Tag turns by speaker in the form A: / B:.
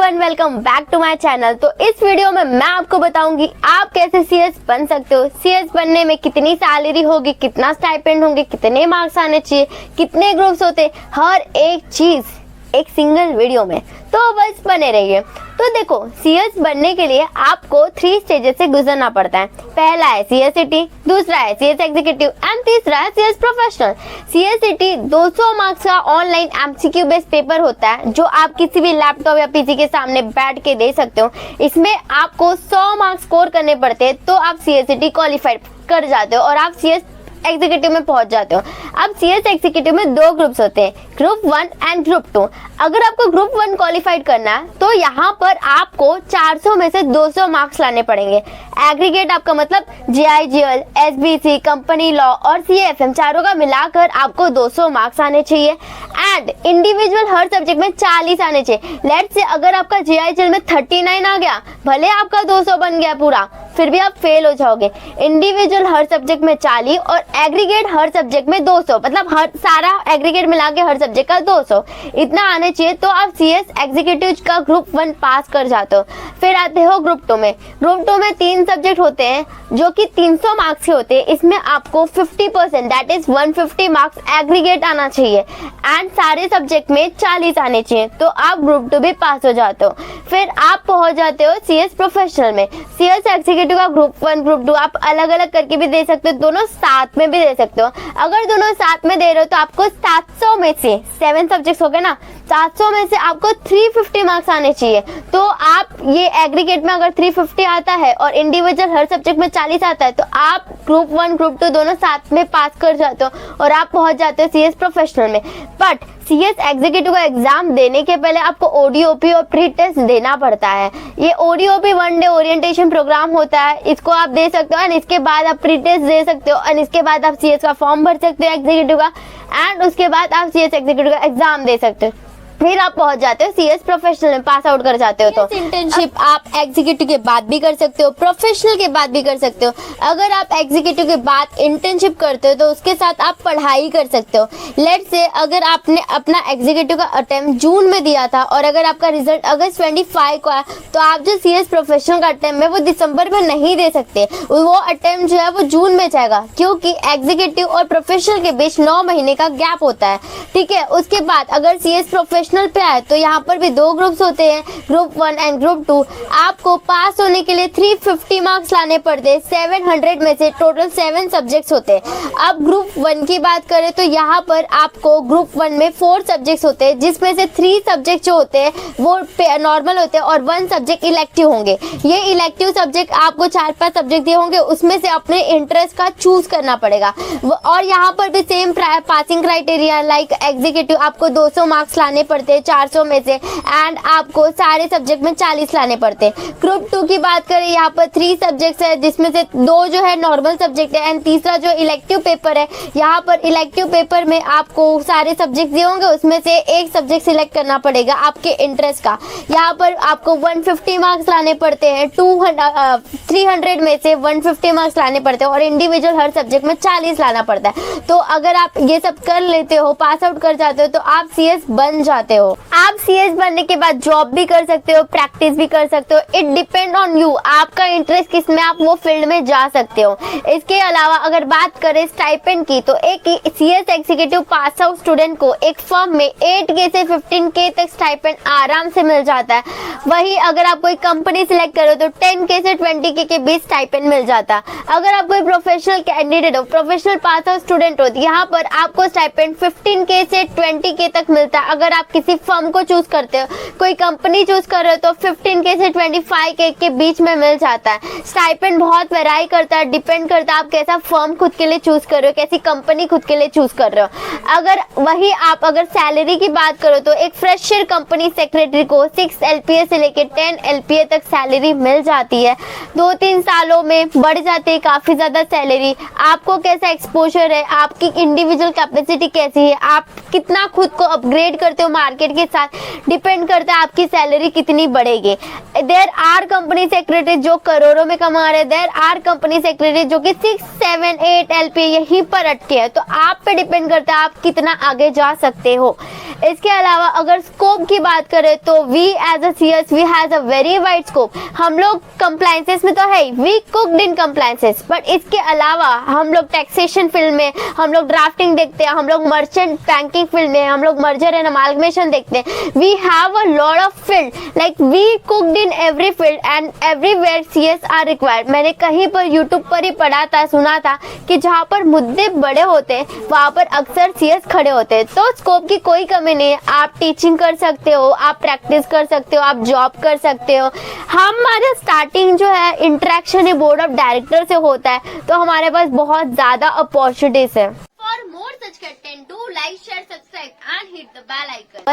A: Everyone, welcome back to my channel. तो इस video में मैं आपको बताऊंगी आप कैसे सीएस बन सकते हो। सीएस बनने में कितनी सैलरी होगी, कितना स्टाइपेंड होंगे, कितने मार्क्स आने चाहिए, कितने ग्रुप्स होते, हर एक चीज एक सिंगल वीडियो में। तो बस बने रहिए। तो देखो, सीएस बनने के लिए आपको 3 स्टेजेस से गुजरना पड़ता है। पहला है सीएसईटी, दूसरा है सीएस एग्जीक्यूटिव एंड तीसरा है सीएस प्रोफेशनल। सीएसईटी 200 मार्क्स का ऑनलाइन एमसीक्यू बेस्ड पेपर होता है जो आप किसी भी लैपटॉप या पीसी के सामने बैठ के दे सकते हो। इसमें आपको 100 मार्क्स स्कोर करने पड़ते हैं तो आप सीएसईटी क्वालिफाइड कर जाते हो और आप सीएस एग्जीक्यूटिव में पहुंच जाते हो। अब सीएस एग्जीक्यूटिव में 2 ग्रुप्स होते हैं, ग्रुप 1 एंड ग्रुप 2। अगर आपको ग्रुप 1 क्वालिफाइड करना है तो यहाँ पर आपको 400 में से 200 मार्क्स लाने पड़ेंगे। एग्रीगेट आपका मतलब जीआईजीएल, एसबीसी, कंपनी लॉ और सीएफएम चारों का मिलाकर आपको 200 मार्क्स आने चाहिए। एंड इंडिविजुअल हर सब्जेक्ट में 40 आने चाहिए। लेट्स से अगर आपका जीआईजीएल में 39 आ गया, भले आपका 200 बन गया पूरा, फिर भी आप फेल हो जाओगे। इंडिविजुअल हर सब्जेक्ट में 40 और एग्रीगेट हर सब्जेक्ट में 200, मतलब हर सारा एग्रीगेट मिला के हर सब्जेक्ट का 200 इतना आने चाहिए तो आप सीएस एग्जीक्यूटिव का ग्रुप 1 पास कर जाते हो। फिर आते हो ग्रुप 2 में। ग्रुप 2 में 3 सब्जेक्ट होते हैं जो कि 300 मार्क्स के होते हैं। इसमें आपको 50% दैट इज 150 मार्क्स एग्रीगेट आना चाहिए एंड सारे सब्जेक्ट में 40 आने चाहिए तो आप ग्रुप 2 भी पास हो जाते हो। फिर आप पहुंच जाते हो सीएस प्रोफेशनल में। सीएस एग्जीक्यूटिव का ग्रुप 1 ग्रुप 2 आप अलग अलग करके भी दे सकते हो, दोनों साथ में भी दे सकते हो। अगर दोनों साथ में दे रहे हो तो आपको 700 में से 7 सब्जेक्ट्स हो गए ना, 700 में से आपको 350 मार्क्स आने चाहिए। तो आप ये एग्रीगेट में अगर 350 आता है और इंडिविजुअल हर सब्जेक्ट में 40 आता है तो आप ग्रुप 1 ग्रुप 2 दोनों साथ में पास कर जाते हो और आप पहुंच जाते हो सीएस प्रोफेशनल में। बट सीएस एग्जीक्यूटिव का एग्जाम देने के पहले आपको ओडीओपी और प्री टेस्ट देना पड़ता है। ये ओडीओपी 1 डे ओरिएंटेशन प्रोग्राम होता है, इसको आप दे सकते हो और इसके बाद आप प्री टेस्ट दे सकते हो और इसके बाद आप सीएस का फॉर्म भर सकते हो एग्जीक्यूटिव का एंड उसके बाद आप सीएस एग्जीक्यूटिव का एग्जाम दे सकते हो। फिर आप पहुंच जाते हो सीएस प्रोफेशनल में, पास आउट कर जाते हो। तो इंटर्नशिप आप एग्जीक्यूटिव के बाद भी कर सकते हो, प्रोफेशनल के बाद भी कर सकते हो। अगर आप एग्जीक्यूटिव के बाद इंटर्नशिप करते हो तो उसके साथ आप पढ़ाई कर सकते हो। लेट्स से अगर आपने अपना एग्जीक्यूटिव का अटेम्प्ट जून में दिया था और अगर आपका रिजल्ट अगस्त 25 को आया तो आप जो सीएस प्रोफेशनल का अटेम्प्ट है वो दिसंबर में नहीं दे सकते, वो अटेम्प्ट जो है वो जून में जाएगा क्योंकि एग्जीक्यूटिव और प्रोफेशनल के बीच 9 महीने का गैप होता है। ठीक है, उसके बाद अगर सीएस प्रोफेशनल पे आए तो यहाँ पर भी 2 ग्रुप्स होते हैं, ग्रुप 1 एंड ग्रुप 2। आपको पास होने के लिए 350 मार्क्स लाने पड़ते हैं। 700 में से टोटल 7 सब्जेक्ट्स होते हैं। अब ग्रुप 1 की बात करें तो यहाँ पर आपको ग्रुप 1 में 4 सब्जेक्ट्स होते हैं जिसमें से 3 सब्जेक्ट जो होते हैं वो नॉर्मल होते हैं और 1 सब्जेक्ट इलेक्टिव होंगे। ये इलेक्टिव सब्जेक्ट आपको 4-5 सब्जेक्ट दिए होंगे, उसमें से अपने इंटरेस्ट का चूज करना पड़ेगा। और यहाँ पर भी same passing criteria like executive, आपको 200 मार्क्स लाने पड़ते हैं 400 में से एंड आपको सारे सब्जेक्ट में 40 लाने पड़ते हैं। ग्रुप 2 की बात करें, यहाँ पर 3 सब्जेक्ट्स है जिसमें से 2 जो है नॉर्मल सब्जेक्ट है एंड तीसरा जो इलेक्टिव पेपर है। यहाँ पर इलेक्टिव पेपर में आपको सारे सब्जेक्ट दिए होंगे, उसमें से एक सब्जेक्ट सिलेक्ट करना पड़ेगा आपके इंटरेस्ट का। यहाँ पर आपको 150 मार्क्स लाने पड़ते हैं, 300 में से 150 मार्क्स लाने पड़ते हैं और इंडिविजुअल हर सब्जेक्ट में 40 लाना पड़ता है। तो अगर आप ये सब कर लेते हो, पास आउट कर जाते हो तो आप सीएस बन जाते हो। आप सीएस बनने के बाद जॉब भी कर सकते हो, प्रैक्टिस भी कर सकते हो। इट डिपेंड ऑन यू, आपका इंटरेस्ट किस में, आप वो फील्ड में जा सकते हो। इसके अलावा अगर बात करें स्टाइपेंड की तो एक CS executive pass out student को एक फर्म में 8K से 15K तक स्टाइपेंड आराम से मिल जाता है। वही अगर आप कोई कंपनी सिलेक्ट करो तो 10K से 20K के बीच स्टाइपेंड मिल जाता है। अगर आप कोई प्रोफेशनल कैंडिडेट हो, प्रोफेशनल पास आउट स्टूडेंट हो, यहाँ पर आपको स्टाइपेंड 15K से 20K तक मिलता है। अगर आप किसी फर्म को चूज करते हो, कोई कंपनी चूज कर रहे हो तो 15K से 25K के बीच में मिल जाता है। स्टाइपेंड बहुत वेराई करता है, डिपेंड करता है आप कैसा फर्म खुद के लिए चूज कर रहे हो, कैसी कंपनी खुद के लिए चूज कर रहे हो। अगर वही आप अगर सैलरी की बात करो तो एक फ्रेशर कंपनी सेक्रेटरी को 6 LPA से लेकर 10 LPA तक सैलरी मिल जाती है। 2-3 सालों में बढ़ जाती है काफी ज्यादा सैलरी। आपको कैसा एक्सपोजर है, आपकी इंडिविजुअल कैपेसिटी कैसी है, आप कितना खुद को अपग्रेड करते हो मार्केट के साथ, डिपेंड करता है आपकी सैलरी कितनी बढ़ेगी। देयर आर कंपनी सेक्रेटरी जो करोड़ों में कमा रहे हैं, देयर आर कंपनी सेक्रेटरी जो कि 6, 7, 8 LPA यहीं पर अटके हैं। तो आप पे डिपेंड करता है आप कितना आगे जा सकते हो। इसके अलावा अगर स्कोप की बात करें तो we as a CS we has a very wide scope. हम लोग कंप्लायंसेस में तो है, we cooked in compliances, but इसके अलावा हम लोग टैक्सेशन फील्ड में, हम लोग ड्राफ्टिंग देखते हैं, हम लोग मर्चेंट बैंकिंग फील्ड में, हम लोग मर्जर एंड अमालगमेशन देखते हैं। We have a lot of field, like we cooked in every field and everywhere CS are required. मैंने कहीं पर यूट्यूब पर ही पढ़ा था, सुना था कि जहाँ पर मुद्दे बड़े होते हैं वहाँ पर अक्सर सीएस खड़े होते हैं। तो स्कोप की कोई कमी नहीं है, आप टीचिंग कर सकते हो, आप प्रैक्टिस कर सकते हो, आप जॉब कर सकते हो। हमारा स्टार्टिंग जो है इंटरेक्शन बोर्ड ऑफ डायरेक्टर से होता है, तो हमारे पास बहुत ज्यादा अपॉर्चुनिटीज है। For more such content do like share subscribe and hit the bell icon.